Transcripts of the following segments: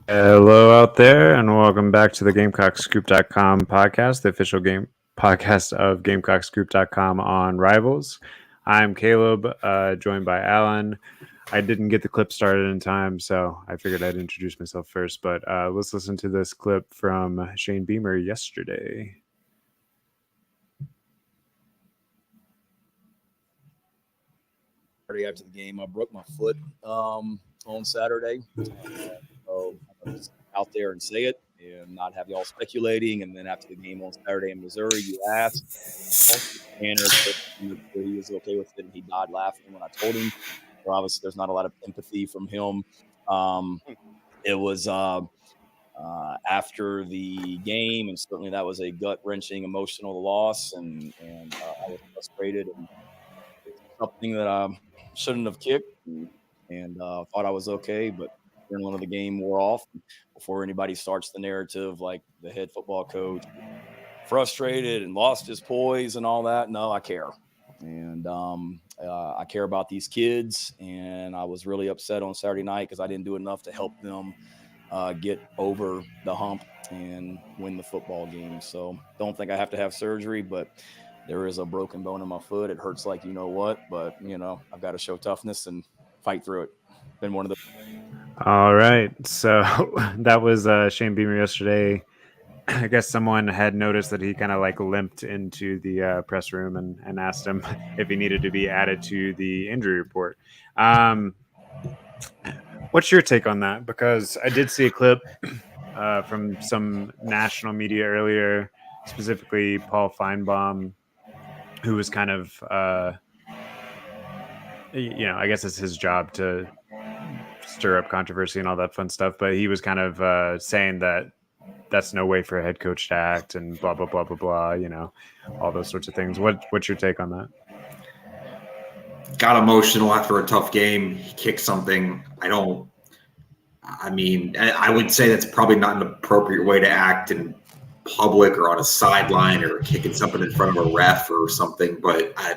Hello out there, and welcome back to the GamecockScoop.com podcast, the official game podcast of GamecockScoop.com on Rivals. I'm Caleb, joined by Alan. I didn't get the clip started in time, so I figured I'd introduce myself first. But let's listen to this clip from Shane Beamer yesterday. After the game, I broke my foot on Saturday. So I'm just out there and say it and not have y'all speculating. And then after the game on Saturday in Missouri, you asked Tanner if he was okay with it, and he died laughing when I told him. So obviously, there's not a lot of empathy from him. It was after the game, and certainly that was a gut-wrenching emotional loss, and I was frustrated, and it's something that I shouldn't have kicked, and thought I was okay, but one of the game wore off before anybody starts the narrative like the head football coach frustrated and lost his poise and all that. No, I care. And I care about these kids. And I was really upset on Saturday night because I didn't do enough to help them get over the hump and win the football game. So don't think I have to have surgery, but there is a broken bone in my foot. It hurts like you know what, but I've got to show toughness and fight through it. Been one of the All right, so that was Shane Beamer yesterday. I guess someone had noticed that he kind of like limped into the press room and asked him if he needed to be added to the injury report. What's your take on that? Because I did see a clip from some national media earlier, specifically Paul Feinbaum, who was kind of, I guess it's his job to stir up controversy and all that fun stuff. But he was kind of saying that that's no way for a head coach to act and blah, blah, blah, blah, blah, all those sorts of things. What's your take on that? Got emotional after a tough game. He kicked something. I would say that's probably not an appropriate way to act in public or on a sideline or kicking something in front of a ref or something. But I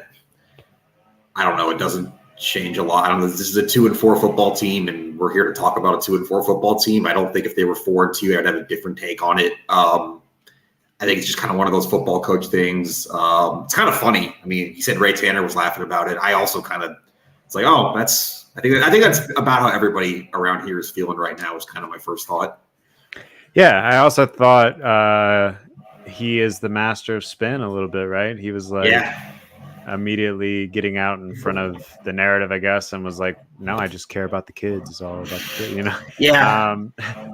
don't know. It doesn't change a lot. I don't know. This is a 2-4 football team, and we're here to talk about a 2-4 football team. I don't think if they were 4-2, I'd have a different take on it. I think it's just kind of one of those football coach things. It's kind of funny. I mean, he said Ray Tanner was laughing about it. I also kind of, it's like, oh, I think that's about how everybody around here is feeling right now. Is kind of my first thought. Yeah, I also thought he is the master of spin a little bit, right? He was like immediately getting out in front of the narrative, I guess, and was like, no, I just care about the kids. It's all about the kids, Yeah.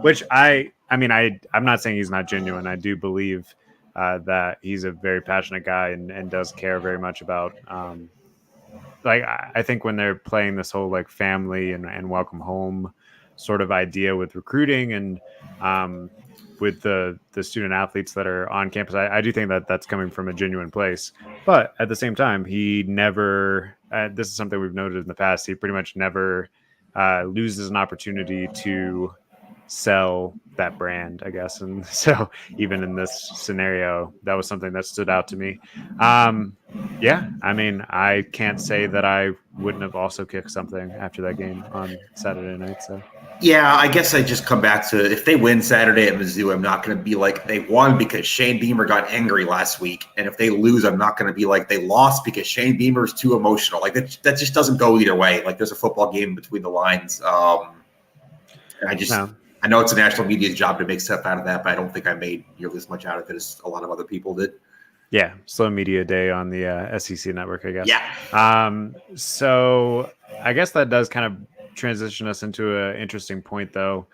Which I'm not saying he's not genuine. I do believe that he's a very passionate guy and does care very much about I think when they're playing this whole like family and welcome home sort of idea with recruiting and with the student athletes that are on campus, I do think that that's coming from a genuine place. But at the same time, he never, this is something we've noted in the past, he pretty much never loses an opportunity to sell that brand, I guess. And so even in this scenario, that was something that stood out to me. Yeah, I mean, I can't say that I wouldn't have also kicked something after that game on Saturday night. So yeah, I guess I just come back to if they win Saturday at Mizzou, I'm not going to be like they won because Shane Beamer got angry last week. And if they lose, I'm not going to be like they lost because Shane Beamer is too emotional. Like that just doesn't go either way. Like there's a football game between the lines. And I know it's a national media's job to make stuff out of that, but I don't think I made nearly as much out of it as a lot of other people did. Yeah, slow media day on the SEC network, I guess. Yeah. So I guess that does kind of transition us into an interesting point, though.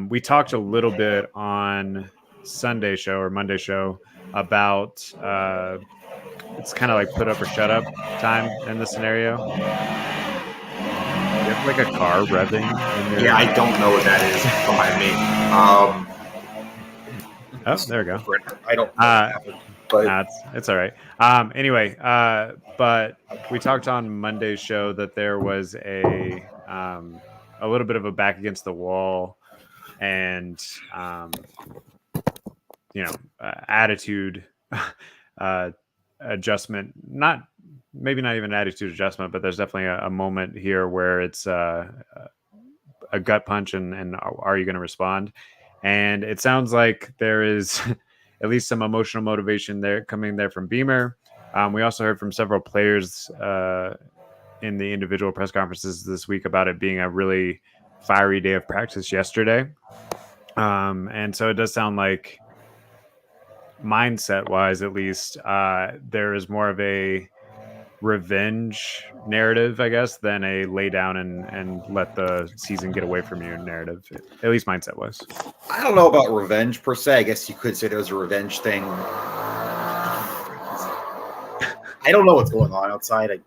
We talked a little bit on Sunday show or Monday show about it's kind of like put up or shut up time in this scenario. You have like a car revving in your... Yeah, I don't know what that is behind me. Oh, there we go. I don't know what happened. But it's all right. Anyway, but we talked on Monday's show that there was a little bit of a back against the wall and attitude adjustment. Maybe not even attitude adjustment, but there's definitely a moment here where it's a gut punch, and are you going to respond? And it sounds like there is at least some emotional motivation there coming there from Beamer. We also heard from several players in the individual press conferences this week about it being a really fiery day of practice yesterday. And so it does sound like, mindset wise at least, there is more of a revenge narrative, I guess, than a lay down and let the season get away from you narrative, at least mindset wise. I don't know about revenge per se. I guess you could say there's a revenge thing. I don't know what's going on outside.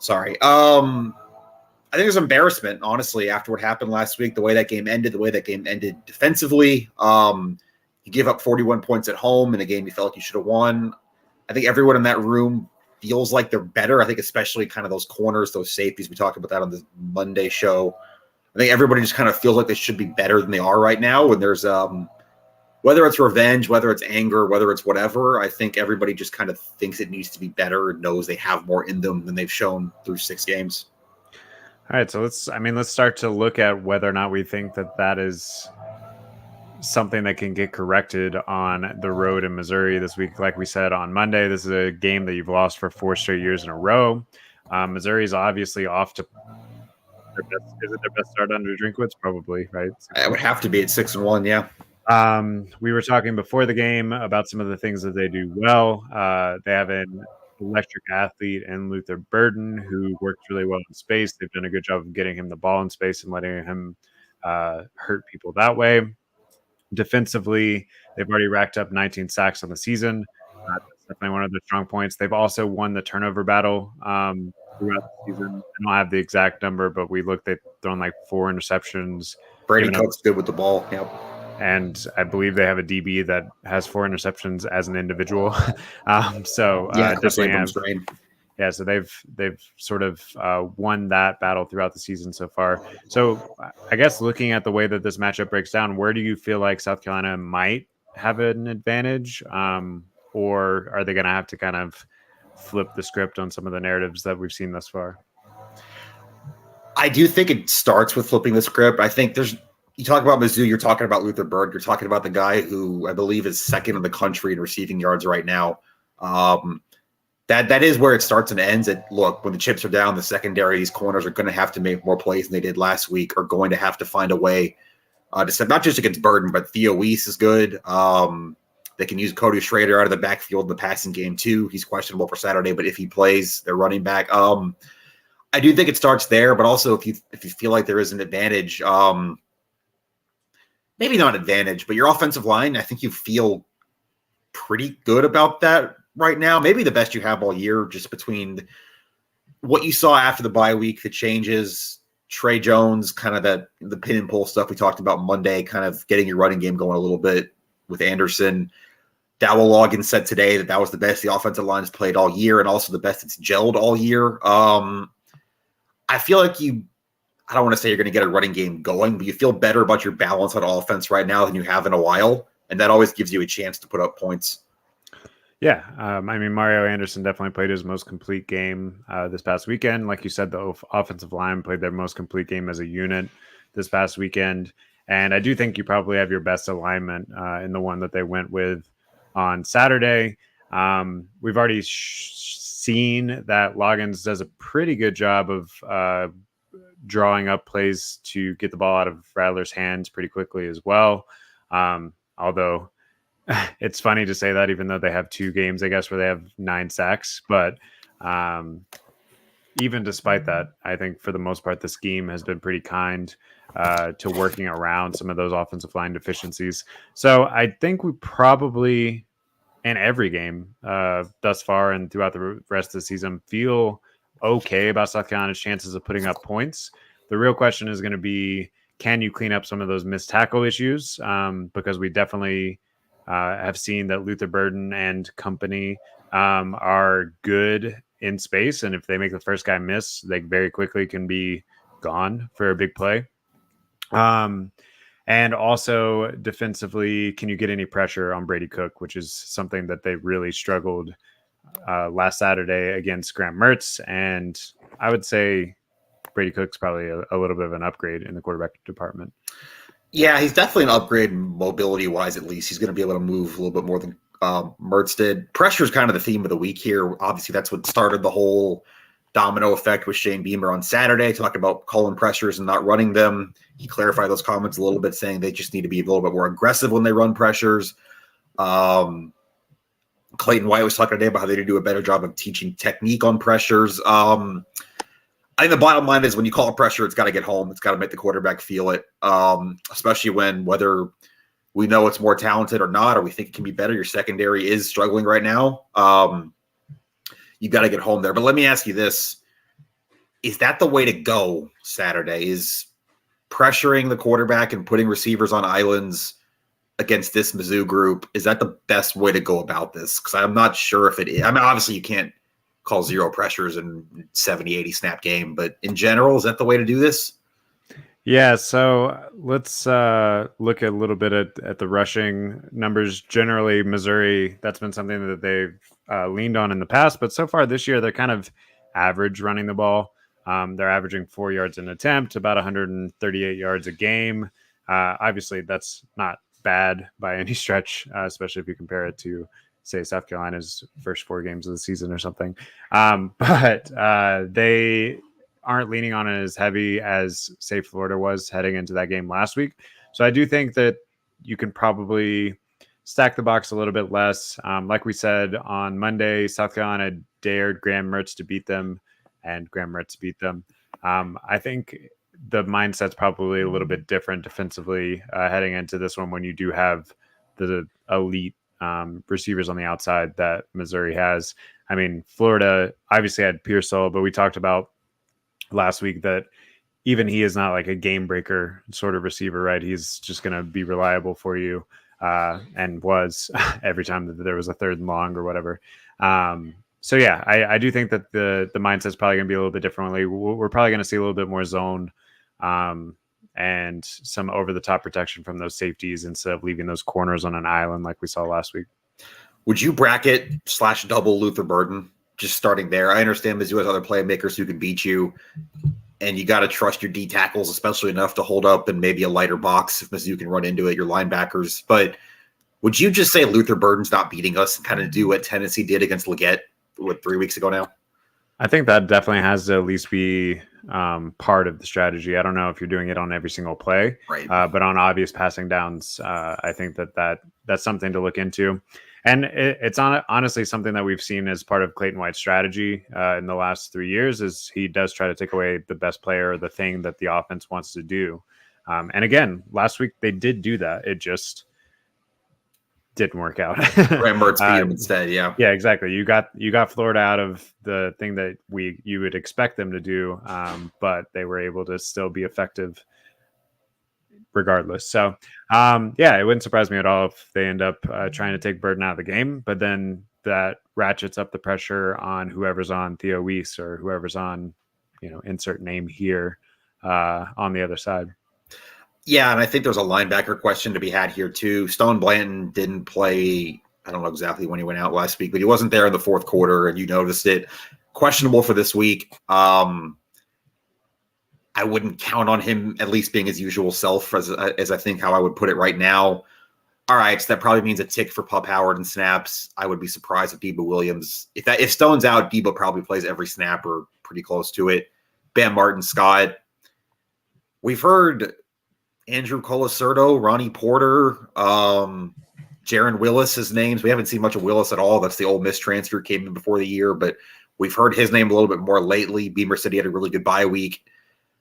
Sorry. I think there's embarrassment, honestly, after what happened last week, the way that game ended defensively. You give up 41 points at home in a game you felt like you should have won. I think everyone in that room feels like they're better. I think especially kind of those corners, those safeties. We talked about that on the Monday show. I think everybody just kind of feels like they should be better than they are right now. And there's whether it's revenge, whether it's anger, whether it's whatever, I think everybody just kind of thinks it needs to be better and knows they have more in them than they've shown through 6 games. All right, so let's start to look at whether or not we think that is something that can get corrected on the road in Missouri this week. Like we said on Monday, this is a game that you've lost for 4 straight years in a row. Missouri is obviously off to is it their best start under Drinkwitz? Probably, right? It would have to be at 6-1, yeah. We were talking before the game about some of the things that they do well. They have an electric athlete in Luther Burden who works really well in space. They've done a good job of getting him the ball in space and letting him hurt people that way. Defensively, they've already racked up 19 sacks on the season. That's definitely one of their strong points. They've also won the turnover battle throughout the season. I don't have the exact number, but they've thrown like 4 interceptions. Brady Cook's good with the ball. Yep. And I believe they have a DB that has 4 interceptions as an individual. Definitely. Yeah, so they've sort of won that battle throughout the season so far. So I guess looking at the way that this matchup breaks down, where do you feel like South Carolina might have an advantage? Or are they going to have to kind of flip the script on some of the narratives that we've seen thus far? I do think it starts with flipping the script. I think you talk about Mizzou, you're talking about Luther Burden, you're talking about the guy who I believe is second in the country in receiving yards right now. That is where it starts and ends. Look, when the chips are down, the secondary, these corners are going to have to make more plays than they did last week, are going to have to find a way to set, not just against Burden, but Theo Weiss is good. They can use Cody Schrader out of the backfield in the passing game too. He's questionable for Saturday, but if he plays, they're running back. I do think it starts there, but also if you feel like there is an advantage, maybe not advantage, but your offensive line, I think you feel pretty good about that right now. Maybe the best you have all year, just between what you saw after the bye week, the changes, Trey Jones, kind of the pin and pull stuff we talked about Monday, kind of getting your running game going a little bit with Anderson. Dowell Loggins said today that was the best the offensive line has played all year, and also the best it's gelled all year. I feel like I don't want to say you're going to get a running game going, but you feel better about your balance on offense right now than you have in a while. And that always gives you a chance to put up points. Yeah. Mario Anderson definitely played his most complete game this past weekend. Like you said, the offensive line played their most complete game as a unit this past weekend. And I do think you probably have your best alignment in the one that they went with on Saturday. We've already seen that Loggins does a pretty good job of drawing up plays to get the ball out of Rattler's hands pretty quickly as well. Although it's funny to say that, even though they have 2 games, I guess, where they have 9 sacks. But even despite that, I think for the most part, the scheme has been pretty kind to working around some of those offensive line deficiencies. So I think we probably, in every game thus far and throughout the rest of the season, feel okay about South Carolina's chances of putting up points. The real question is going to be, can you clean up some of those missed tackle issues? Because we definitely have seen that Luther Burden and company are good in space. And if they make the first guy miss, they very quickly can be gone for a big play. And also defensively, can you get any pressure on Brady Cook, which is something that they really struggled last Saturday against Graham Mertz. And I would say Brady Cook's probably a little bit of an upgrade in the quarterback department. Yeah, he's definitely an upgrade mobility-wise, at least. He's going to be able to move a little bit more than Mertz did. Pressure is kind of the theme of the week here. Obviously, that's what started the whole domino effect with Shane Beamer on Saturday, talking about calling pressures and not running them. He clarified those comments a little bit, saying they just need to be a little bit more aggressive when they run pressures. Clayton White was talking today about how they need to do a better job of teaching technique on pressures. I think the bottom line is when you call a pressure, it's got to get home. It's got to make the quarterback feel it, especially when whether we know it's more talented or not, or we think it can be better. Your secondary is struggling right now. You got to get home there. But let me ask you this. Is that the way to go Saturday? Is pressuring the quarterback and putting receivers on islands against this Mizzou group, is that the best way to go about this? Because I'm not sure if it is. I mean, obviously you can't call zero pressures in 70, 80 snap game, but in general, is that the way to do this? Yeah, so let's look a little bit at the rushing numbers. Generally, Missouri, that's been something that they've leaned on in the past, but so far this year, they're kind of average running the ball. They're averaging 4 yards an attempt, about 138 yards a game. Obviously, that's not bad by any stretch, especially if you compare it to, say, South Carolina's first 4 games of the season or something. But they aren't leaning on it as heavy as, say, Florida was heading into that game last week. So I do think that you can probably stack the box a little bit less. Like we said on Monday, South Carolina dared Graham Mertz to beat them, and Graham Mertz beat them. I think the mindset's probably a little bit different defensively heading into this one when you do have the elite receivers on the outside that Missouri has. I mean, Florida obviously had Pearsall, but we talked about last week that even he is not like a game breaker sort of receiver, right? He's just going to be reliable for you, and was every time that there was a 3rd and long or whatever. So yeah, I do think that the mindset's probably going to be a little bit differently. We're probably going to see a little bit more zone and some over the top protection from those safeties instead of leaving those corners on an island like we saw last week. Would you bracket / double Luther Burden? Just starting there. I understand Mizzou has other playmakers who can beat you, and you got to trust your D tackles, especially enough to hold up in maybe a lighter box if Mizzou can run into it, your linebackers. But would you just say Luther Burden's not beating us and kind of do what Tennessee did against Leggett 3 weeks ago now? I think that definitely has to at least be part of the strategy. I don't know if you're doing it on every single play, right? But on obvious passing downs, I think that's something to look into. And it's honestly something that we've seen as part of Clayton White's strategy in the last 3 years is he does try to take away the best player, or the thing that the offense wants to do. And again, last week they did do that. It just didn't work out. Right, Mertz beat him instead. Yeah, exactly. You got Florida out of the thing that you would expect them to do, but they were able to still be effective regardless. So it wouldn't surprise me at all if they end up trying to take Burden out of the game, but then that ratchets up the pressure on whoever's on Theo Weiss or whoever's on, insert name here on the other side. Yeah, and I think there's a linebacker question to be had here too. Stone Blanton didn't play, I don't know exactly when he went out last week, but he wasn't there in the 4th quarter, and you noticed it. Questionable for this week. I wouldn't count on him at least being his usual self, as I think how I would put it right now. All right, so that probably means a tick for Pup Howard and snaps. I would be surprised if Debo Williams, if Stone's out, Debo probably plays every snap or pretty close to it. Bam Martin Scott. We've heard Andrew Colasurdo, Ronnie Porter, Jaron Willis' names. We haven't seen much of Willis at all. That's the Ole Miss transfer, came in before the year, but we've heard his name a little bit more lately. Beamer said he had a really good bye week.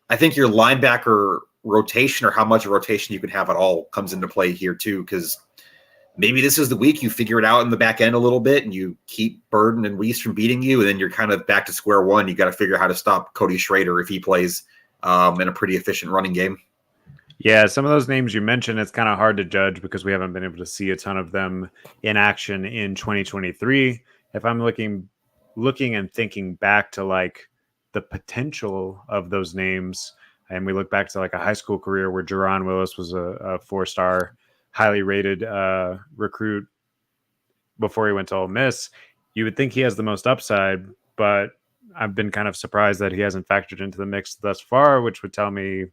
I think your linebacker rotation, or how much rotation you can have at all, comes into play here too, because maybe this is the week you figure it out in the back end a little bit and you keep Burden and Weiss from beating you, and then you're kind of back to square one. You got to figure out how to stop Cody Schrader if he plays in a pretty efficient running game. Yeah, some of those names you mentioned, it's kind of hard to judge because we haven't been able to see a ton of them in action in 2023. If I'm looking and thinking back to like the potential of those names, and we look back to like a high school career where Jerron Willis was a 4-star, highly rated recruit before he went to Ole Miss, you would think he has the most upside, but I've been kind of surprised that he hasn't factored into the mix thus far, which would tell me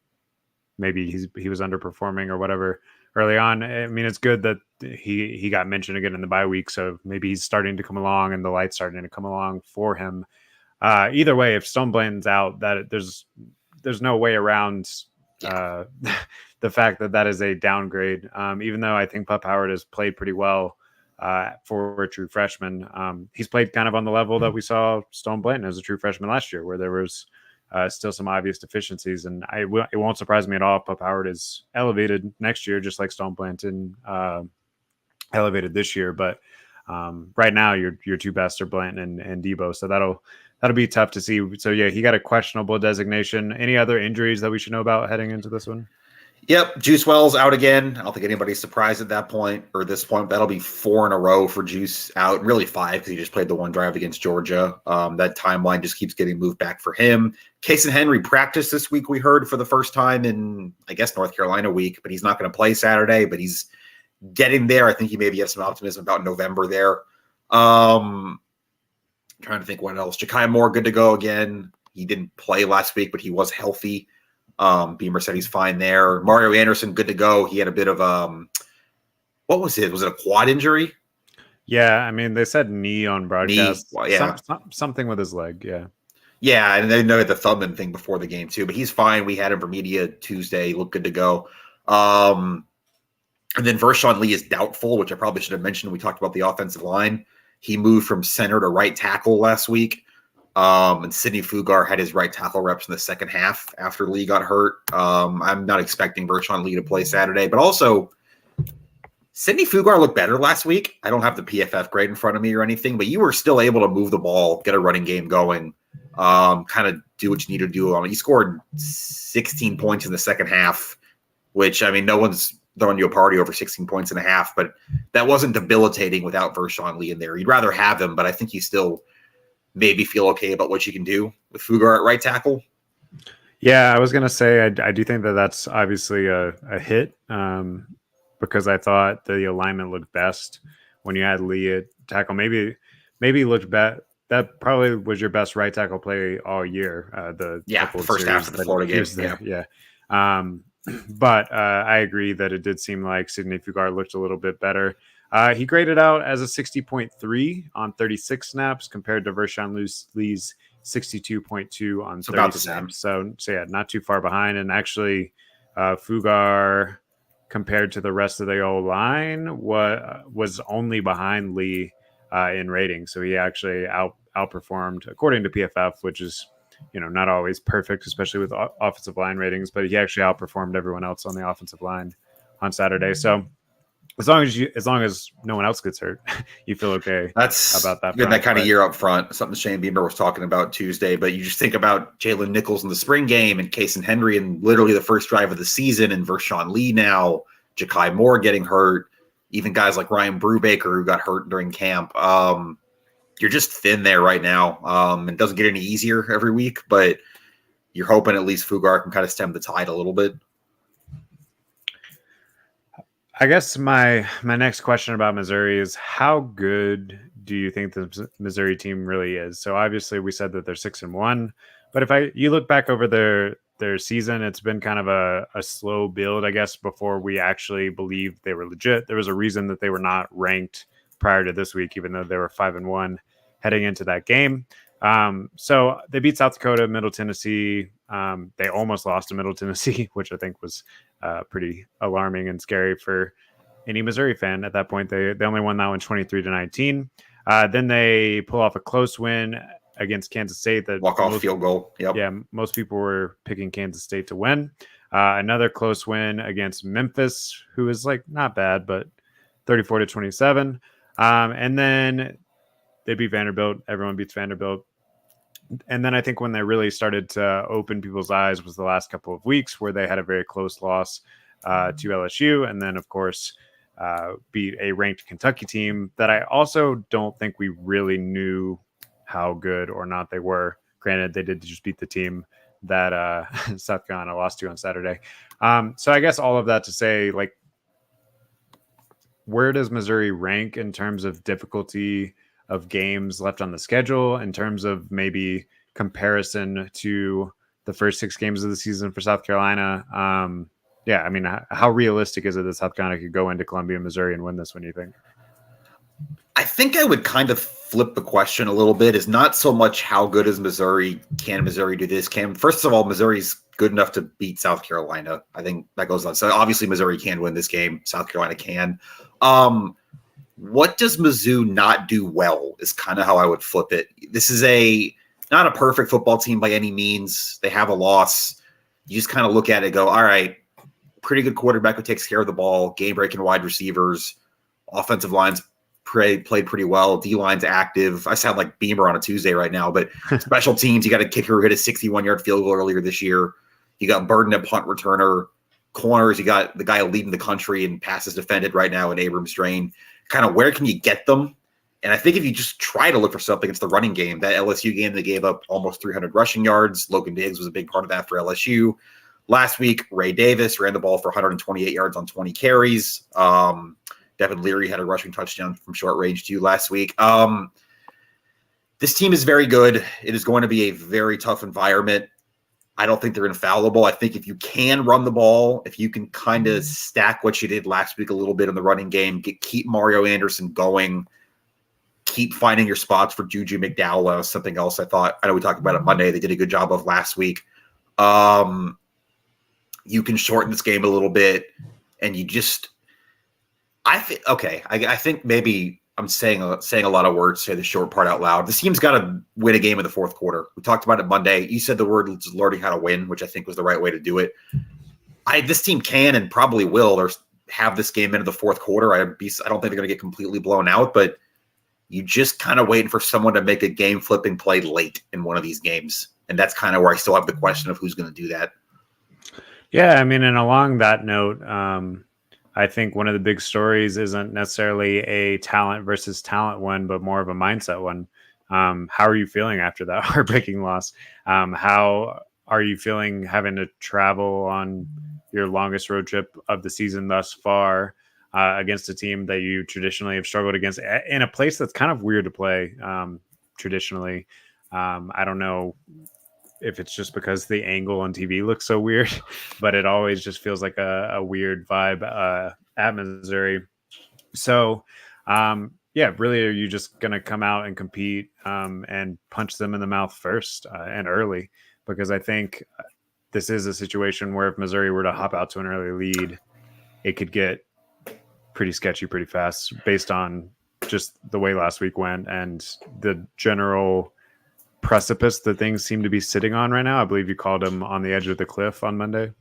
maybe he was underperforming or whatever early on. I mean, it's good that he got mentioned again in the bye week, so maybe he's starting to come along and the light's starting to come along for him. Either way, if Stone Blanton's out, that there's no way around the fact that is a downgrade. Even though I think Pup Howard has played pretty well for a true freshman, he's played kind of on the level that we saw Stone Blanton as a true freshman last year, where there was still some obvious deficiencies. And it won't surprise me at all if Pup Howard is elevated next year, just like Stone Blanton elevated this year. But right now, your two best are Blanton and Debo, so that'll be tough to see. So yeah, he got a questionable designation. Any other injuries that we should know about heading into this one? Yep, Juice Wells out again. I don't think anybody's surprised at that point or this point. That'll be 4 in a row for Juice out, really 5 because he just played the one drive against Georgia. That timeline just keeps getting moved back for him. Casey Henry practiced this week, we heard, for the first time in, I guess, North Carolina week, but he's not going to play Saturday, but he's getting there. I think he maybe has some optimism about November there. Trying to think what else. Ja'Kai Moore, good to go again. He didn't play last week, but he was healthy. Beamer said he's fine there. Mario Anderson, good to go. He had a bit of what was it? Was it a quad injury? Yeah, I mean, they said knee on broadcast. Knee, well, yeah. Something with his leg, yeah. Yeah, and they noted the Thubman thing before the game too, but he's fine. We had him for media Tuesday. He looked good to go. And then Vershawn Lee is doubtful, which I probably should have mentioned when we talked about the offensive line. He moved from center to right tackle last week. And Sidney Fugar had his right tackle reps in the second half after Lee got hurt. I'm not expecting Vershawn Lee to play Saturday, but also Sidney Fugar looked better last week. I don't have the PFF grade in front of me or anything, but you were still able to move the ball, get a running game going, kind of do what you need to do. He scored 16 points in the second half, which, I mean, no one's throwing you a party over 16 points and a half, but that wasn't debilitating without Vershawn Lee in there. You'd rather have him, but I think you still maybe feel okay about what you can do with Fugar at right tackle. Yeah, I was going to say, I do think that's obviously a hit because I thought the alignment looked best when you had Lee at tackle. Maybe he looked best. That probably was your best right tackle play all year. The first half of the Florida game. Yeah. But I agree that it did seem like Sidney Fugar looked a little bit better. He graded out as a 60.3 on 36 snaps compared to Vershawn Lee's 62.2 on 30 snaps. So yeah, not too far behind. And actually, Fugar compared to the rest of the O-line was only behind Lee in rating. So he actually outperformed, according to PFF, which is, not always perfect, especially with offensive line ratings, but he actually outperformed everyone else on the offensive line on Saturday. So as long as no one else gets hurt, you feel okay. That's about that. That kind of year up front, something Shane Beamer was talking about Tuesday. But you just think about Jalen Nichols in the spring game and Casey Henry in literally the first drive of the season, and Vershawn Lee now, Ja'Kai Moore getting hurt, even guys like Ryan Brubaker who got hurt during camp. You're just thin there right now. It doesn't get any easier every week, but you're hoping at least Fugar can kind of stem the tide a little bit. I guess my next question about Missouri is, how good do you think the Missouri team really is? So obviously we said that they're 6-1, but if you look back over their season, it's been kind of a slow build, I guess, before we actually believed they were legit. There was a reason that they were not ranked prior to this week, even though they were 5-1 heading into that game. So they beat South Dakota, Middle Tennessee. They almost lost to Middle Tennessee, which I think was pretty alarming and scary for any Missouri fan at that point. They only won that one 23-19. Then they pull off a close win against Kansas State. That walk-off field goal. Yep. Yeah, most people were picking Kansas State to win. Another close win against Memphis, who is not bad, but 34-27. And then they beat Vanderbilt. Everyone beats Vanderbilt. And then I think when they really started to open people's eyes was the last couple of weeks, where they had a very close loss to LSU. And then, of course, beat a ranked Kentucky team that I also don't think we really knew how good or not they were. Granted, they did just beat the team that South Carolina lost to on Saturday. So I guess all of that to say, where does Missouri rank in terms of difficulty of games left on the schedule, in terms of maybe comparison to the first 6 games of the season for South Carolina. Yeah, I mean, how realistic is it that South Carolina could go into Columbia, Missouri and win this one, you think? I think I would kind of flip the question a little bit. Is not so much how good is Missouri? Can Missouri do this? First of all, Missouri's good enough to beat South Carolina. I think that goes on. So obviously Missouri can win this game. South Carolina can. What does Mizzou not do well is kind of how I would flip it. This is not a perfect football team by any means. They have a loss. You just kind of look at it and go, all right, pretty good quarterback who takes care of the ball, game-breaking wide receivers, offensive lines played pretty well. D-line's active. I sound like Beamer on a Tuesday right now, but special teams, you got a kicker who hit a 61-yard field goal earlier this year. You got Burden at punt returner. Corners, you got the guy leading the country in passes defended right now in Abrams Drain. Kind of where can you get them? And I think if you just try to look for something, it's the running game. That LSU game, they gave up almost 300 rushing yards. Logan Diggs was a big part of that for LSU. Last week, Ray Davis ran the ball for 128 yards on 20 carries. Devin Leary had a rushing touchdown from short range too last week. This team is very good. It is going to be a very tough environment. I don't think they're infallible. I think if you can run the ball, if you can kind of stack what you did last week a little bit in the running game, keep Mario Anderson going, keep finding your spots for Juju McDowell, something else I know we talked about it Monday. They did a good job of last week. You can shorten this game a little bit, and you just – I think maybe I'm saying a lot of words, say the short part out loud. This team's got to win a game in the fourth quarter. We talked about it Monday. You said the word learning how to win, which I think was the right way to do it. This team can and probably will have this game into the fourth quarter. I don't think they're going to get completely blown out, but you just kind of waiting for someone to make a game-flipping play late in one of these games. And that's kind of where I still have the question of who's going to do that. Yeah, I mean, and along that note, I think one of the big stories isn't necessarily a talent versus talent one, but more of a mindset one. How are you feeling after that heartbreaking loss? How are you feeling having to travel on your longest road trip of the season thus far against a team that you traditionally have struggled against in a place that's kind of weird to play traditionally? I don't know if it's just because the angle on TV looks so weird, but it always just feels like a weird vibe at Missouri. So, really, are you just going to come out and compete and punch them in the mouth first and early? Because I think this is a situation where if Missouri were to hop out to an early lead, it could get pretty sketchy pretty fast based on just the way last week went and the general precipice that things seem to be sitting on right now. I believe you called them on the edge of the cliff on Monday.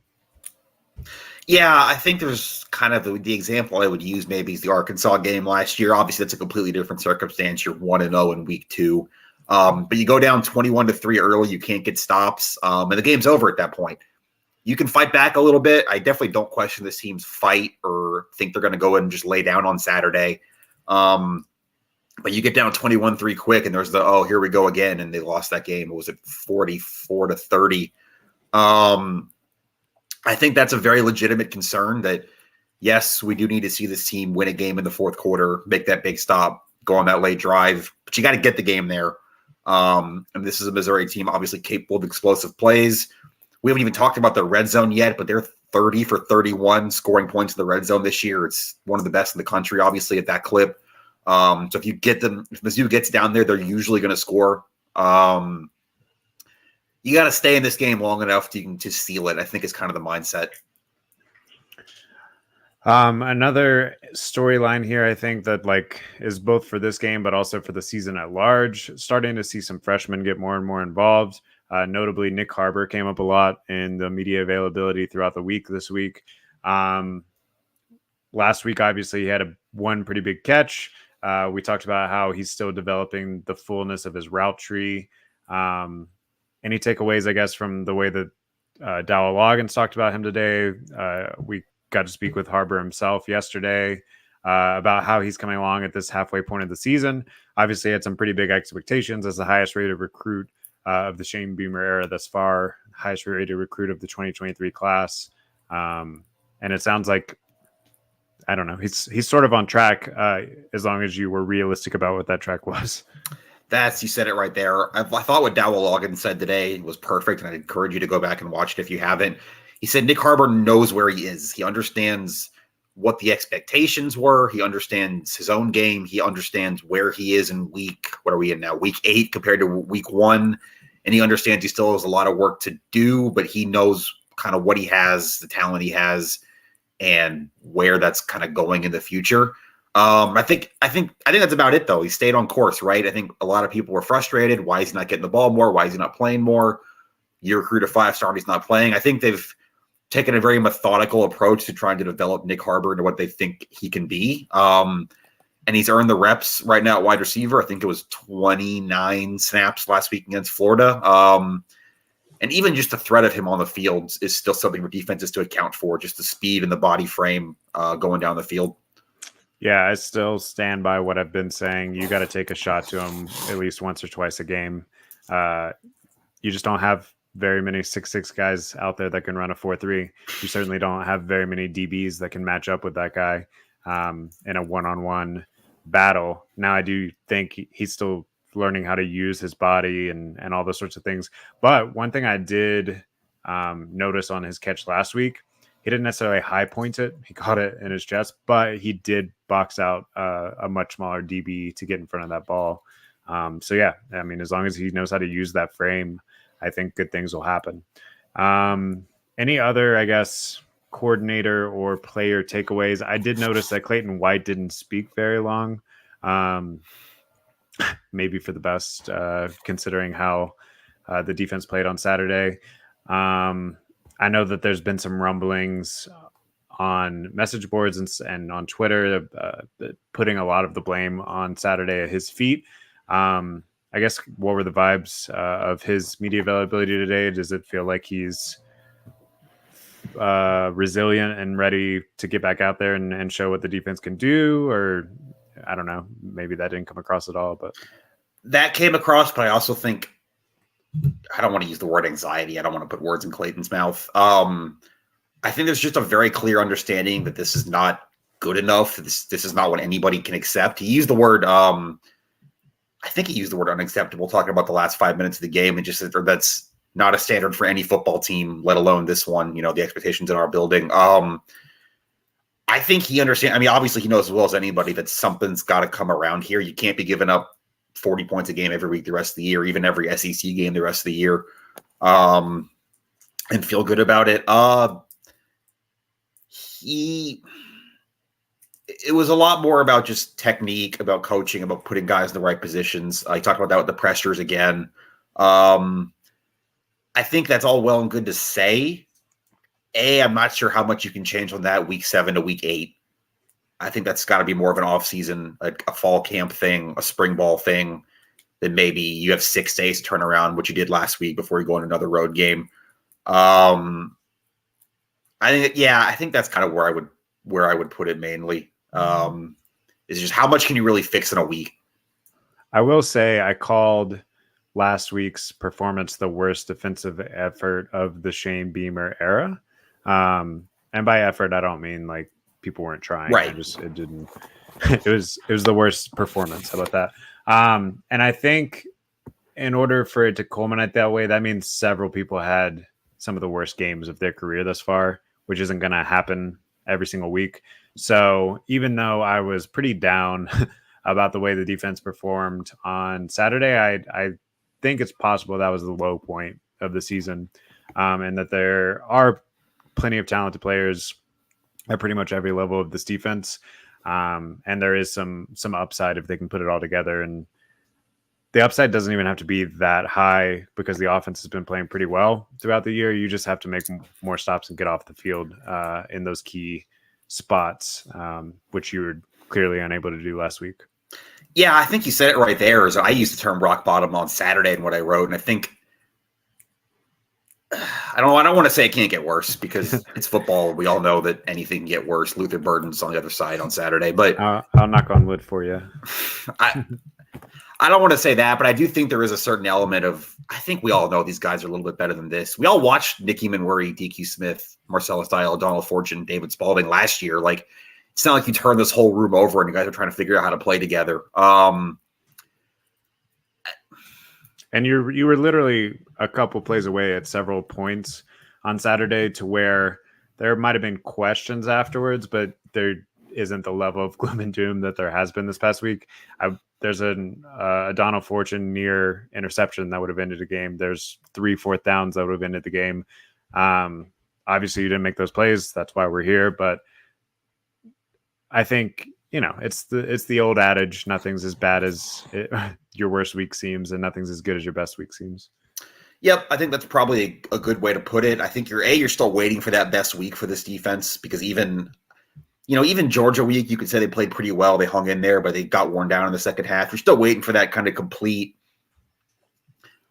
Yeah, I think there's kind of the example I would use maybe is the Arkansas game last year. Obviously, that's a completely different circumstance. You're 1-0 in week 2. But you go down 21-3 early, you can't get stops, and the game's over at that point. You can fight back a little bit. I definitely don't question this team's fight or think they're going to go in and just lay down on Saturday. But you get down 21-3 quick, and there's here we go again, and they lost that game. It was at 44-30. I think that's a very legitimate concern that, yes, we do need to see this team win a game in the fourth quarter, make that big stop, go on that late drive, but you got to get the game there. And this is a Missouri team obviously capable of explosive plays. We haven't even talked about the red zone yet, but they're 30 for 31 scoring points in the red zone this year. It's one of the best in the country, obviously, at that clip. So if Mizzou gets down there, they're usually going to score. You got to stay in this game long enough to seal it, I think, is kind of the mindset. Another storyline here, I think that is both for this game, but also for the season at large, starting to see some freshmen get more and more involved. Notably, Nick Harbor came up a lot in the media availability throughout the week this week. Last week, obviously, he had one pretty big catch. We talked about how he's still developing the fullness of his route tree. Any takeaways, I guess, from the way that Dowell Loggins talked about him today? We got to speak with Harbor himself yesterday about how he's coming along at this halfway point of the season. Obviously, had some pretty big expectations as the highest rated recruit of the Shane Beamer era thus far, highest rated recruit of the 2023 class. And it sounds like, I don't know, he's sort of on track as long as you were realistic about what that track was. You said it right there. I thought what Dowell Logan said today was perfect, and I'd encourage you to go back and watch it if you haven't. He said Nick Harbour knows where he is. He understands what the expectations were. He understands his own game. He understands where he is in what are we in now? Week 8 compared to week 1. And he understands he still has a lot of work to do, but he knows kind of what he has, the talent he has, and where that's kind of going in the future. I think that's about it, though. He stayed on course, right? I think a lot of people were frustrated. Why is he not getting the ball more? Why is he not playing more? You recruit a 5-star, he's not playing. I think they've taken a very methodical approach to trying to develop Nick Harbour into what they think he can be. And he's earned the reps right now at wide receiver. I think it was 29 snaps last week against Florida. And even just the threat of him on the field is still something for defenses to account for, just the speed and the body frame going down the field. Yeah, I still stand by what I've been saying. You got to take a shot to him at least once or twice a game. You just don't have very many 6'6" guys out there that can run a 4.3. You certainly don't have very many DBs that can match up with that guy in a one-on-one battle. Now, I do think he's still learning how to use his body and all those sorts of things. But one thing I did notice on his catch last week, he didn't necessarily high point it. He caught it in his chest, but he did box out a much smaller DB to get in front of that ball. So, yeah, I mean, as long as he knows how to use that frame, I think good things will happen. Any other, I guess, coordinator or player takeaways? I did notice that Clayton White didn't speak very long. Maybe for the best, considering how the defense played on Saturday. I know that there's been some rumblings on message boards and on Twitter putting a lot of the blame on Saturday at his feet. I guess, what were the vibes of his media availability today? Does it feel like he's resilient and ready to get back out there and show what the defense can do? Or I don't know, maybe that didn't come across at all, but that came across. But I also think, I don't want to use the word anxiety. I don't want to put words in Clayton's mouth. I think there's just a very clear understanding that this is not good enough. This is not what anybody can accept. He used the word, I think he used the word unacceptable, talking about the last 5 minutes of the game, and just that's not a standard for any football team, let alone this one, the expectations in our building. I think he understands. I mean, obviously he knows as well as anybody that something's got to come around here. You can't be giving up 40 points a game every week the rest of the year, even every SEC game the rest of the year, and feel good about it. It was a lot more about just technique, about coaching, about putting guys in the right positions. I talked about that with the pressures again. I think that's all well and good to say. I'm not sure how much you can change on that week 7 to week 8. I think that's got to be more of an off-season, a fall camp thing, a spring ball thing, than maybe you have 6 days to turn around, which you did last week before you go on another road game. I think that's kind of where I would put it mainly. Is just how much can you really fix in a week? I will say I called last week's performance the worst defensive effort of the Shane Beamer era. And by effort, I don't mean like people weren't trying. Right. It was the worst performance. How about that? And I think in order for it to culminate that way, that means several people had some of the worst games of their career thus far, which isn't going to happen every single week. So even though I was pretty down about the way the defense performed on Saturday, I think it's possible that was the low point of the season, and that there are plenty of talented players at pretty much every level of this defense. And there is some upside if they can put it all together. And the upside doesn't even have to be that high because the offense has been playing pretty well throughout the year. You just have to make more stops and get off the field in those key spots, which you were clearly unable to do last week. Yeah, I think you said it right there. I used the term rock bottom on Saturday in what I wrote, and I think I don't want to say it can't get worse because it's football. We all know that anything can get worse. Luther Burden's on the other side on Saturday, but I'll knock on wood for you. I don't want to say that, but I do think there is a certain element of, I think we all know these guys are a little bit better than this. We all watched Nicky Manwuri, DQ Smith, Marcellus Dial, Donald Fortune, David Spalding last year. Like, it's not like you turn this whole room over and you guys are trying to figure out how to play together. And you were literally a couple plays away at several points on Saturday to where there might have been questions afterwards, but there isn't the level of gloom and doom that there has been this past week. There's a Donald Fortune near interception that would have ended the game. There's 3 4th downs that would have ended the game. Obviously, you didn't make those plays. That's why we're here. But I think it's the old adage: nothing's as bad as your worst week seems, and nothing's as good as your best week seems. Yep, I think that's probably a good way to put it. I think you're still waiting for that best week for this defense, because even Georgia week, you could say they played pretty well. They hung in there, but they got worn down in the second half. You're still waiting for that kind of complete.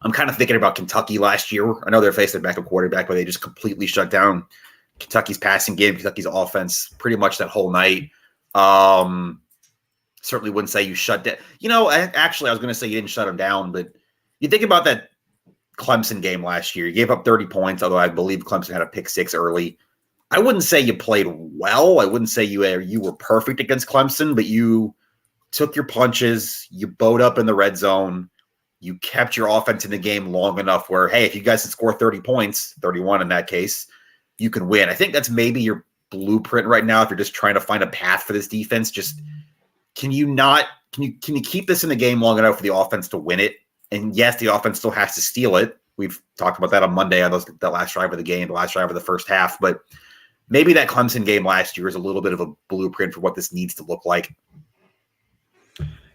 I'm kind of thinking about Kentucky last year. I know they're facing a backup quarterback, but they just completely shut down Kentucky's passing game, Kentucky's offense pretty much that whole night. Certainly wouldn't say you shut down. Actually, I was going to say you didn't shut them down, but you think about that Clemson game last year. You gave up 30 points, although I believe Clemson had a pick 6 early. I wouldn't say you played well. I wouldn't say you were perfect against Clemson, but you took your punches. You bowed up in the red zone. You kept your offense in the game long enough where, hey, if you guys can score 30 points, 31 in that case, you can win. I think that's maybe your blueprint right now if you're just trying to find a path for this defense. Just can you keep this in the game long enough for the offense to win it? And yes, the offense still has to steal it. We've talked about that on Monday on that last drive of the game, the last drive of the first half. But maybe that Clemson game last year is a little bit of a blueprint for what this needs to look like.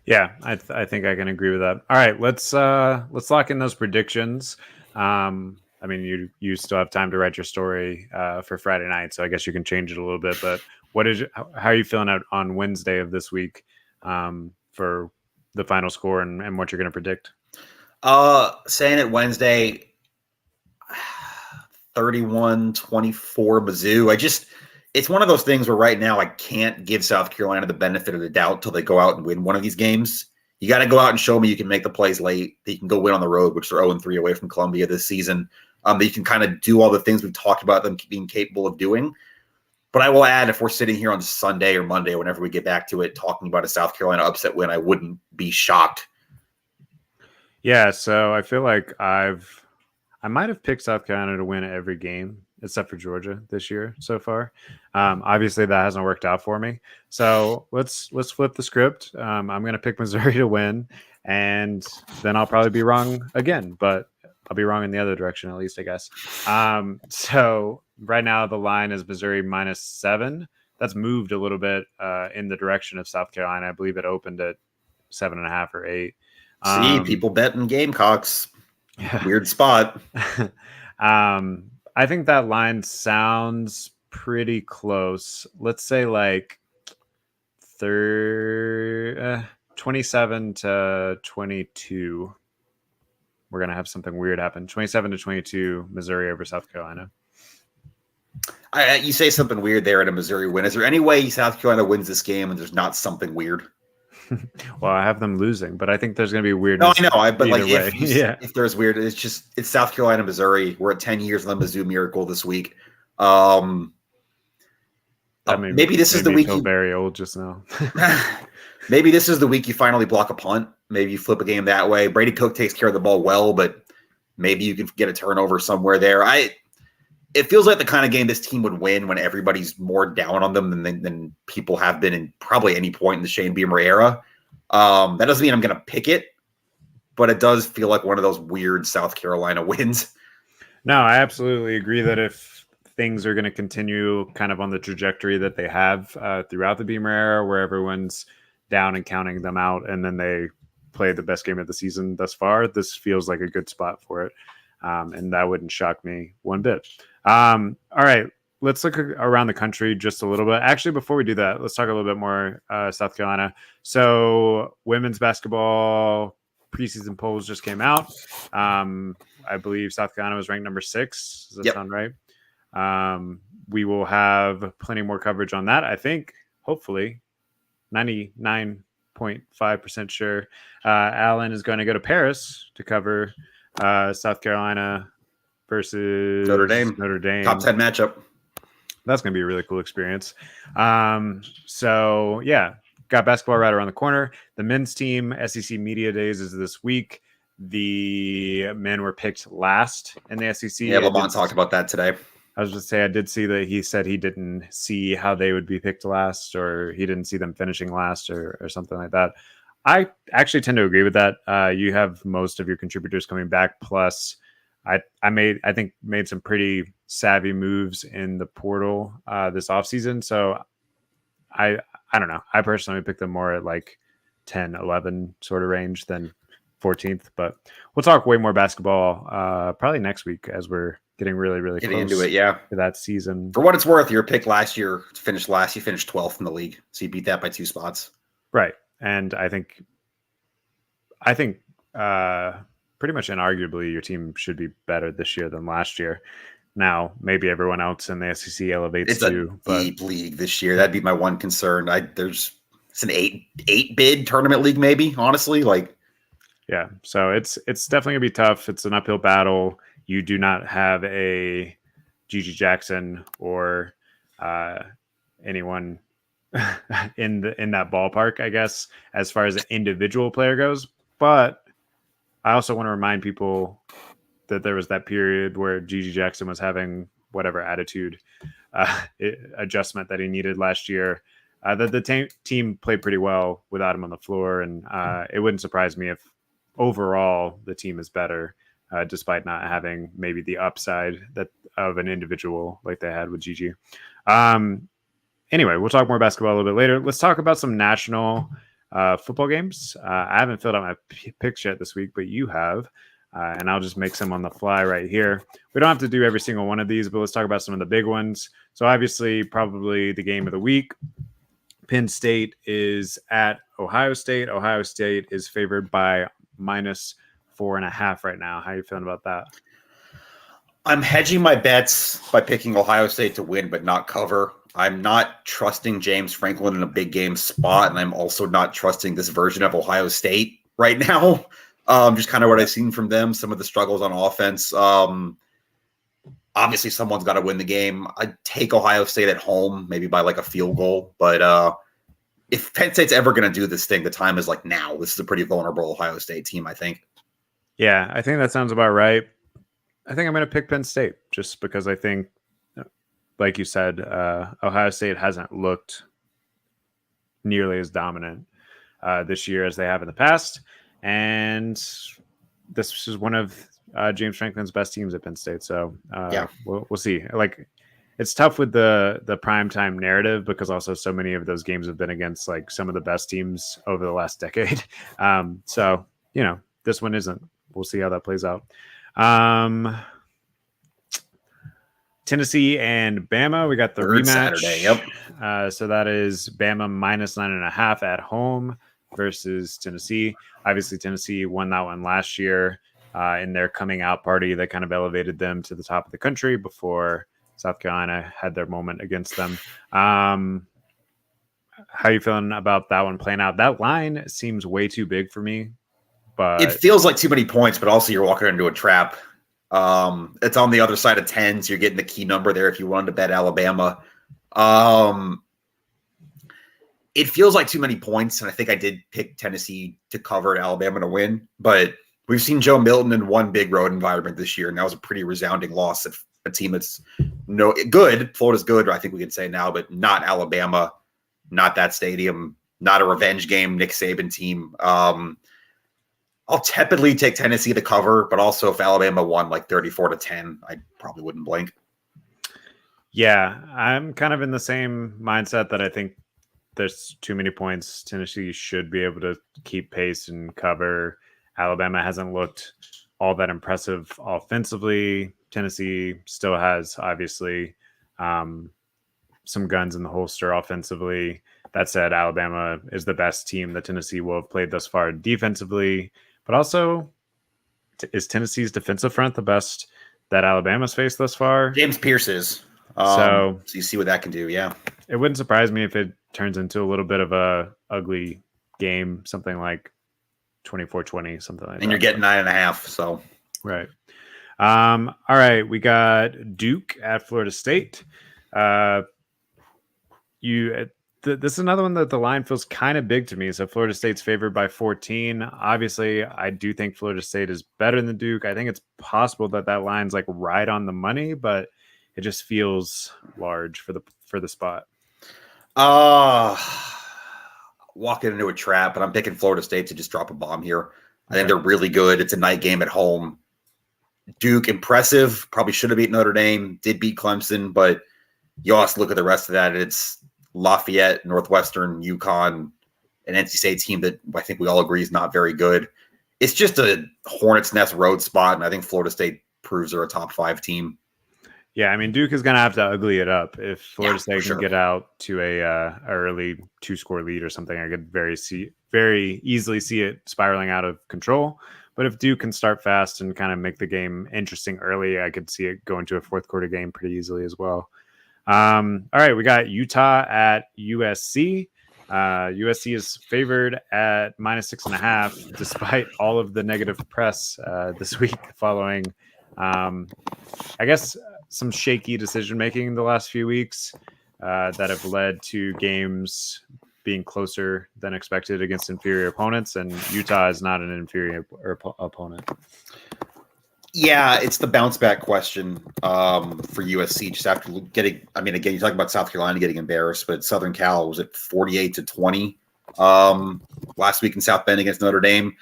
Yeah, I think I can agree with that. All right, let's lock in those predictions. I mean, you still have time to write your story for Friday night, so I guess you can change it a little bit. But how are you feeling out on Wednesday of this week for the final score and what you're going to predict? Saying it Wednesday, 31-24 Mizzou. It's one of those things where right now I can't give South Carolina the benefit of the doubt till they go out and win one of these games. You got to go out and show me you can make the plays late, that you can go win on the road, which they're 0-3 away from Columbia this season. That you can kind of do all the things we've talked about them being capable of doing. But I will add, if we're sitting here on Sunday or Monday, whenever we get back to it, talking about a South Carolina upset win, I wouldn't be shocked. Yeah, so I feel like I might have picked South Carolina to win every game except for Georgia this year so far. Obviously, that hasn't worked out for me. So let's flip the script. I'm going to pick Missouri to win, and then I'll probably be wrong again, but I'll be wrong in the other direction at least, I guess. So right now the line is Missouri -7. That's moved a little bit in the direction of South Carolina. I believe it opened at 7.5 or 8. See, people betting Gamecocks. Yeah. Weird spot. I think that line sounds pretty close. Let's say like 27-22. We're going to have something weird happen. 27-22, Missouri over South Carolina. You say something weird there in a Missouri win. Is there any way South Carolina wins this game and there's not something weird? Well, I have them losing, but I think there's going to be weirdness. No, I know. But like, if there's weird, it's South Carolina, Missouri. We're at 10 years on the Mizzou miracle this week. Maybe this is the week. You very old just now. Maybe this is the week you finally block a punt. Maybe you flip a game that way. Brady Cook takes care of the ball well, but maybe you can get a turnover somewhere there. It feels like the kind of game this team would win when everybody's more down on them than people have been in probably any point in the Shane Beamer era. That doesn't mean I'm going to pick it, but it does feel like one of those weird South Carolina wins. No, I absolutely agree that if things are going to continue kind of on the trajectory that they have throughout the Beamer era, where everyone's down and counting them out, and then they play the best game of the season thus far, this feels like a good spot for it. And that wouldn't shock me one bit. All right, let's look around the country just a little bit. Actually, before we do that, let's talk a little bit more South Carolina. So women's basketball preseason polls just came out. I believe South Carolina was ranked number 6. Does that sound right? We will have plenty more coverage on that. I think, hopefully, 99.5% sure. Alan is going to go to Paris to cover South Carolina versus Notre Dame. Top 10 matchup. That's going to be a really cool experience. So, yeah, got basketball right around the corner. The men's team, SEC Media Days, is this week. the men were picked last in the SEC. Yeah, Lamont talked about that today. I was just say I did see that he said he didn't see how they would be picked last, or he didn't see them finishing last, or something like that. I actually tend to agree with that. You have most of your contributors coming back. Plus, I think made some pretty savvy moves in the portal this offseason. So I don't know. I personally picked them more at like 10, 11 sort of range than 14th. But we'll talk way more basketball probably next week as we're getting really Getting close into it, yeah. to that season. For what it's worth, your pick last year finished last. You finished 12th in the league, so you beat that by 2 spots. Right. And I think pretty much inarguably your team should be better this year than last year. Now, maybe everyone else in the SEC elevates It's too. a deep league this year. That'd be my one concern. It's an eight bid tournament league, maybe, honestly. Yeah. So it's definitely gonna be tough. It's an uphill battle. You do not have a Gigi Jackson or anyone in that ballpark, I guess, as far as an individual player goes. But I also want to remind people that there was that period where Gigi Jackson was having whatever attitude adjustment that he needed last year. That the team played pretty well without him on the floor, and it wouldn't surprise me if overall the team is better, despite not having maybe the upside that of an individual like they had with Gigi. Anyway, we'll talk more basketball a little bit later. Let's talk about some national football games. I haven't filled out my picks yet this week, but you have, and I'll just make some on the fly right here. We don't have to do every single one of these, but let's talk about some of the big ones. So obviously, probably the game of the week. Penn State is at Ohio State. Ohio State is favored by -4.5 right now. How are you feeling about that? I'm hedging my bets by picking Ohio State to win, but not cover. I'm not trusting James Franklin in a big game spot, and I'm also not trusting this version of Ohio State right now. Just kind of what I've seen from them, some of the struggles on offense. Obviously, someone's got to win the game. I'd take Ohio State at home, maybe by like a field goal. But if Penn State's ever going to do this thing, the time is like now. This is a pretty vulnerable Ohio State team, I think. Yeah, I think that sounds about right. I think I'm going to pick Penn State just because I think, like you said, Ohio State hasn't looked nearly as dominant this year as they have in the past. And this is one of James Franklin's best teams at Penn State. So we'll see. Like, it's tough with the primetime narrative because also so many of those games have been against like some of the best teams over the last decade. So, this one isn't. We'll see how that plays out. Tennessee and Bama. We got the rematch Saturday. Yep. So that is Bama -9.5 at home versus Tennessee. Obviously, Tennessee won that one last year in their coming out party that kind of elevated them to the top of the country before South Carolina had their moment against them. How are you feeling about that one playing out? That line seems way too big for me. But it feels like too many points, but also you're walking into a trap. It's on the other side of 10, so you're getting the key number there if you wanted to bet Alabama. It feels like too many points, and I think I did pick Tennessee to cover and Alabama to win. But we've seen Joe Milton in one big road environment this year, and that was a pretty resounding loss at a team that's good. Florida's good, I think we can say now, but not Alabama, not that stadium, not a revenge game, Nick Saban team. I'll tepidly take Tennessee to cover, but also if Alabama won like 34-10, I probably wouldn't blink. Yeah, I'm kind of in the same mindset that I think there's too many points. Tennessee should be able to keep pace and cover. Alabama hasn't looked all that impressive offensively. Tennessee still has, obviously, some guns in the holster offensively. That said, Alabama is the best team that Tennessee will have played thus far defensively. But also, is Tennessee's defensive front the best that Alabama's faced thus far? James Pierce is. So you see what that can do, yeah. It wouldn't surprise me if it turns into a little bit of a ugly game, something like 24-20, something like that. And you're getting 9.5, so. Right. All right, we got Duke at Florida State. This is another one that the line feels kind of big to me. So Florida State's favored by 14. Obviously, I do think Florida State is better than Duke. I think it's possible that that line's like right on the money, but it just feels large for the spot. Walking into a trap, but I'm picking Florida State to just drop a bomb here. I think they're really good. It's a night game at home. Duke, impressive. Probably should have beat Notre Dame. Did beat Clemson, but you also look at the rest of that. It's Lafayette, Northwestern, UConn, an NC State team that I think we all agree is not very good. It's just a hornet's nest road spot, and I think Florida State proves they're a top 5 team. Yeah, I mean, Duke is going to have to ugly it up. If Florida State can sure. get out to a early 2-score lead or something, I could very easily see it spiraling out of control. But if Duke can start fast and kind of make the game interesting early, I could see it go into a fourth quarter game pretty easily as well. All right, we got Utah at USC. USC is favored at -6.5, despite all of the negative press this week following, I guess, some shaky decision making the last few weeks that have led to games being closer than expected against inferior opponents, and Utah is not an inferior opponent. Yeah, it's the bounce back question for USC. Just after getting, I mean, again, you're talking about South Carolina getting embarrassed, but Southern Cal was at 48-20 last week in South Bend against Notre Dame.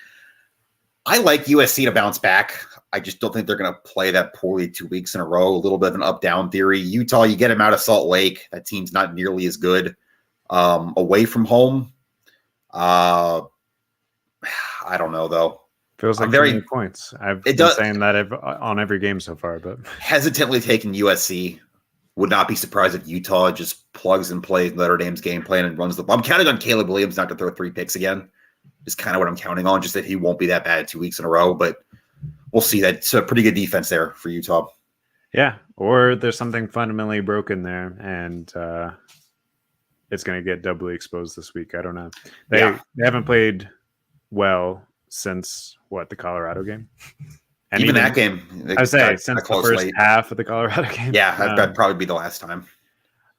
I like USC to bounce back. I just don't think they're going to play that poorly 2 weeks in a row. A little bit of an up-down theory. Utah, you get them out of Salt Lake. That team's not nearly as good. Away from home, I don't know, though. Feels like very points. I've been saying that on every game so far, but hesitantly taking USC. Would not be surprised if Utah just plugs and plays Notre Dame's game plan and runs the ball. I'm counting on Caleb Williams not to throw 3 picks again. Is kind of what I'm counting on, just that he won't be that bad 2 weeks in a row, but we'll see. That's a pretty good defense there for Utah. Yeah, or there's something fundamentally broken there, and it's going to get doubly exposed this week. I don't know. They haven't played well since the Colorado game? And even that game, I would say since the first half of the Colorado game. Yeah, that'd probably be the last time.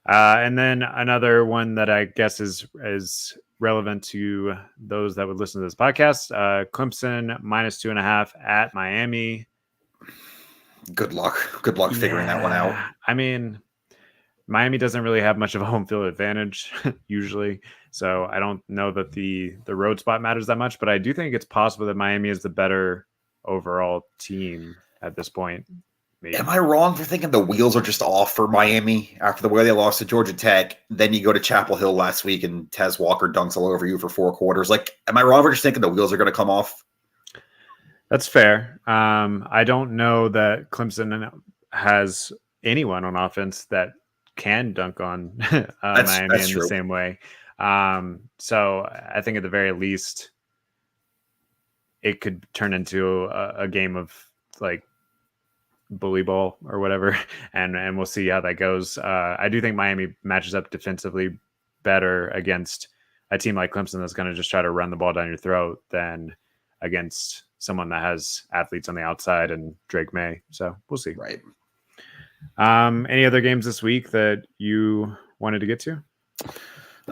And then another one that I guess is relevant to those that would listen to this podcast, Clemson -2.5 at Miami. Good luck figuring that one out. I mean, Miami doesn't really have much of a home field advantage usually, so I don't know that the road spot matters that much, but I do think it's possible that Miami is the better overall team at this point. Maybe. Am I wrong for thinking the wheels are just off for Miami after the way they lost to Georgia Tech? Then you go to Chapel Hill last week and Tez Walker dunks all over you for 4 quarters. Like, am I wrong for just thinking the wheels are going to come off? That's fair. I don't know that Clemson has anyone on offense that can dunk on Miami in the same way. So I think at the very least, it could turn into a game of like bully ball or whatever, and we'll see how that goes. I do think Miami matches up defensively better against a team like Clemson that's going to just try to run the ball down your throat than against someone that has athletes on the outside and Drake May. So we'll see. Right. Any other games this week that you wanted to get to?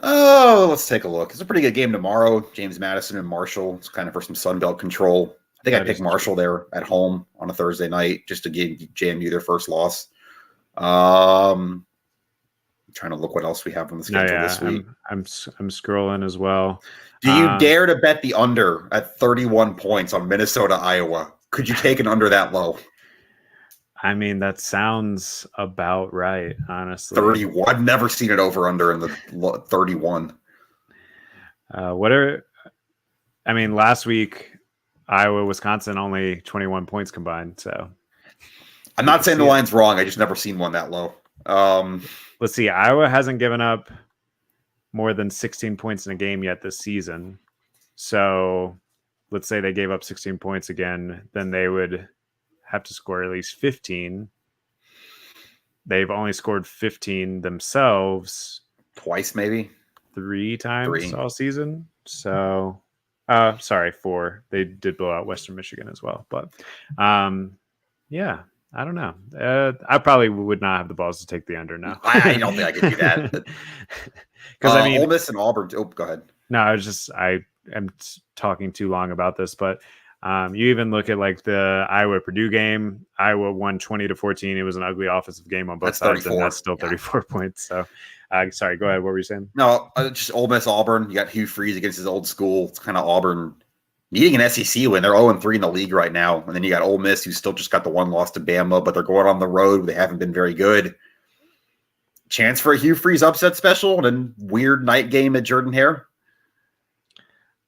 Oh, let's take a look. It's a pretty good game tomorrow. James Madison and Marshall. It's kind of for some Sun Belt control. I think I picked Marshall there at home on a Thursday night just to give JMU their first loss. I'm trying to look what else we have on the schedule this week. I'm scrolling as well. Do you dare to bet the under at 31 points on Minnesota, Iowa? Could you take an under that low? I mean, that sounds about right, honestly. 31. I've never seen it over under in the 31. Last week, Iowa, Wisconsin, only 21 points combined. So I'm not saying the line's wrong. I just never seen one that low. Let's see. Iowa hasn't given up more than 16 points in a game yet this season. So let's say they gave up 16 points again, then they would have to score at least 15. They've only scored 15 themselves twice, maybe 3 times all season. So, 4. They did blow out Western Michigan as well. But, yeah, I don't know. I probably would not have the balls to take the under now. I don't think I could do that. Because I mean, Ole Miss and Auburn. Oh, go ahead. no, I am talking too long about this, but you even look at like the Iowa Purdue game. Iowa won 20-14. It was an ugly offensive game on both That's sides, 34. and that's still 34 points. So, sorry, go ahead. What were you saying? No, just Ole Miss Auburn. You got Hugh Freeze against his old school. It's kind of Auburn needing an SEC win. They're 0-3 in the league right now. And then you got Ole Miss, who's still just got the one loss to Bama, but they're going on the road. They haven't been very good. Chance for a Hugh Freeze upset special and then weird night game at Jordan-Hare?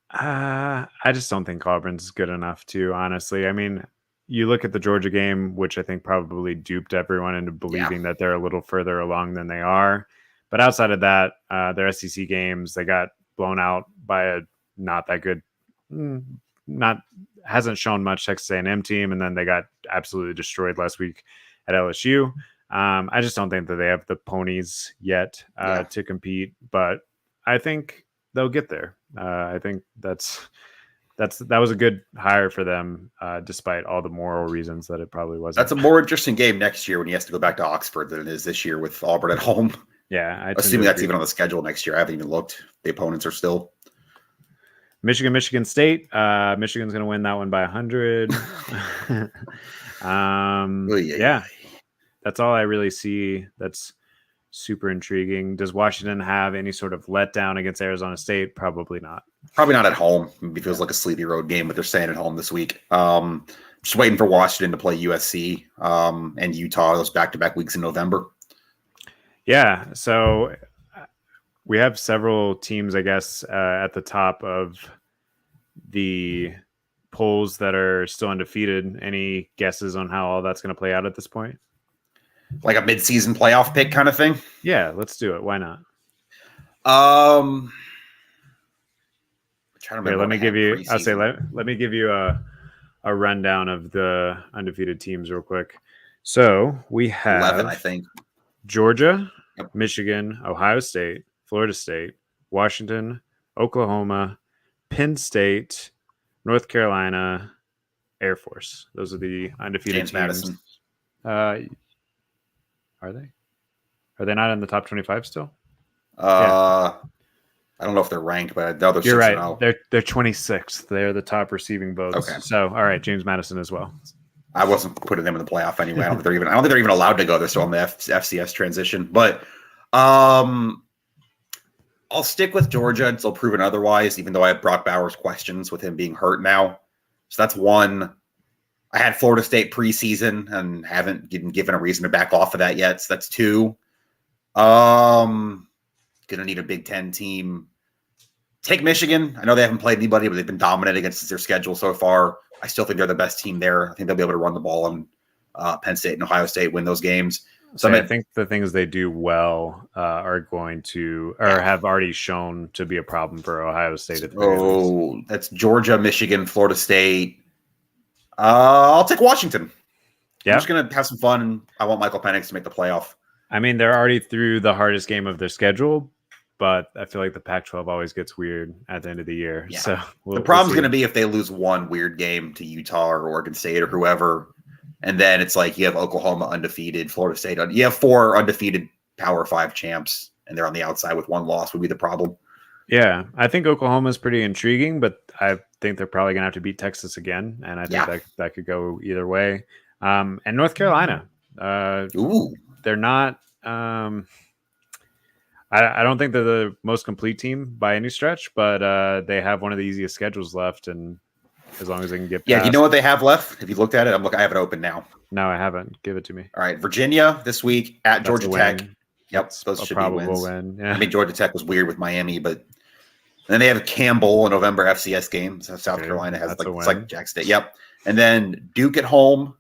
I just don't think Auburn's good enough to, honestly. I mean, you look at the Georgia game, which I think probably duped everyone into believing that they're a little further along than they are. But outside of that, their SEC games, they got blown out by a not that good, hasn't shown much Texas A&M team, and then they got absolutely destroyed last week at LSU. I just don't think that they have the ponies yet to compete, but I think they'll get there. I think that was a good hire for them, despite all the moral reasons that it probably wasn't. That's a more interesting game next year when he has to go back to Oxford than it is this year with Auburn at home. Yeah, assuming that's even on the schedule next year. I haven't even looked. The opponents are still Michigan State. Michigan's going to win that one by 100. Yeah, that's all I really see. That's super intriguing. Does Washington have any sort of letdown against Arizona State? Probably not. Probably not at home. It feels like a sleepy road game, but they're staying at home this week. Just waiting for Washington to play USC and Utah those back-to-back weeks in November. Yeah, so we have several teams, I guess, at the top of the polls that are still undefeated. Any guesses on how all that's going to play out at this point? Like a mid-season playoff pick kind of thing? Yeah, let's do it. Why not? I'm trying to remember. Here, let me give you. I'll say let me give you a rundown of the undefeated teams real quick. So we have 11, I think. Georgia, Michigan, Ohio State, Florida State, Washington, Oklahoma, Penn State, North Carolina, Air Force. Those are the undefeated James teams. Madison. Are they? Are they not in the top 25 still? I don't know if they're ranked, but I know they're You're right. They're 26th. They're the top receiving votes. Okay. So, all right, James Madison as well. I wasn't putting them in the playoff anyway. I don't think they're even allowed to go. They're still on the FCS transition. But I'll stick with Georgia until proven otherwise, even though I have Brock Bowers questions with him being hurt now. So that's one. I had Florida State preseason and haven't been given a reason to back off of that yet. So that's two. Gonna need a Big Ten team. Take Michigan. I know they haven't played anybody, but they've been dominant against their schedule so far. I still think they're the best team there. I think they'll be able to run the ball, and Penn State and Ohio State win those games. So I think the things they do well are going to, or have already shown to be a problem for Ohio State. That's Georgia, Michigan, Florida State. I'll take Washington. Yeah. I'm just going to have some fun, and I want Michael Penix to make the playoff. I mean, they're already through the hardest game of their schedule, but I feel like the Pac-12 always gets weird at the end of the year. Yeah. So the problem's going to be if they lose one weird game to Utah or Oregon State or whoever, and then it's like you have Oklahoma undefeated, Florida State. You have 4 undefeated Power 5 champs, and they're on the outside with one loss would be the problem. Yeah, I think Oklahoma is pretty intriguing, but I think they're probably going to have to beat Texas again, and I think that could go either way. And North Carolina, they're not. I don't think they're the most complete team by any stretch, but they have one of the easiest schedules left, and as long as they can get past. You know what they have left? If you looked at it, I have it open now. No, I haven't. Give it to me. All right, Virginia this week at Georgia Tech. Yep, those should be wins. Win. Yeah. I mean, Georgia Tech was weird with Miami, but then they have Campbell in November FCS game. So South Carolina has it's like Jack State. Yep, and then Duke at home,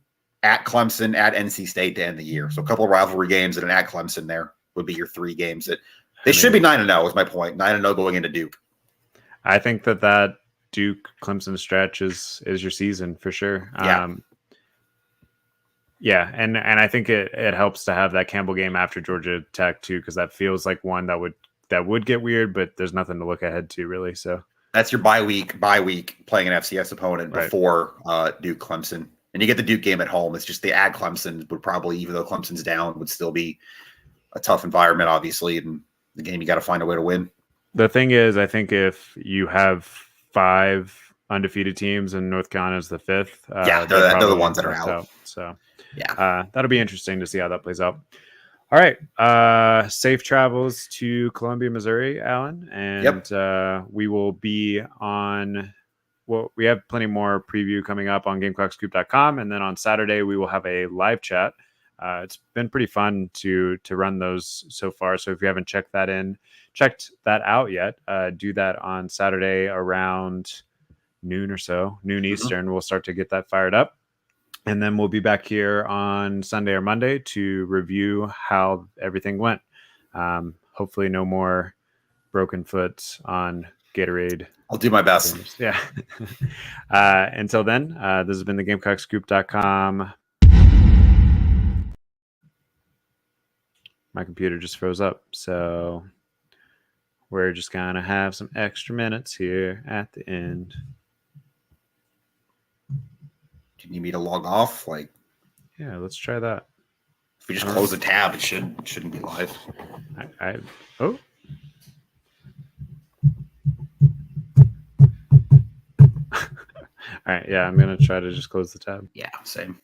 at Clemson, at NC State to end the year. So a couple of rivalry games and an at Clemson there would be your 3 games. That they should be 9-0 is my point. 9-0 going into Duke. I think that Duke Clemson stretch is your season for sure. Yeah. And I think it helps to have that Campbell game after Georgia Tech too, because that feels like one that would get weird, but there's nothing to look ahead to really. So that's your bye week playing an FCS opponent before Duke Clemson. And you get the Duke game at home. It's just the at Clemson would probably, even though Clemson's down, would still be a tough environment, obviously. And the game you got to find a way to win. The thing is, I think if you have 5 undefeated teams and North Carolina's the 5th, they're the probably ones that are works out. So Yeah. that'll be interesting to see how that plays out. All right. Safe travels to Columbia, Missouri, Alan. And we will be on. Well, we have plenty more preview coming up on GamecockScoop.com, and then on Saturday we will have a live chat. It's been pretty fun to run those so far. So if you haven't checked that out yet, do that on Saturday around noon or so, noon Eastern. We'll start to get that fired up. And then we'll be back here on Sunday or Monday to review how everything went. Hopefully no more broken foot on Gatorade. I'll do my best. Yeah. Until then, this has been the GamecockScoop.com. My computer just froze up, so we're just gonna have some extra minutes here at the end. Do you need me to log off? Like, Yeah, let's try that. if we just close the tab, it shouldn't be live. Oh. All right, yeah, I'm gonna try to just close the tab. Yeah, same.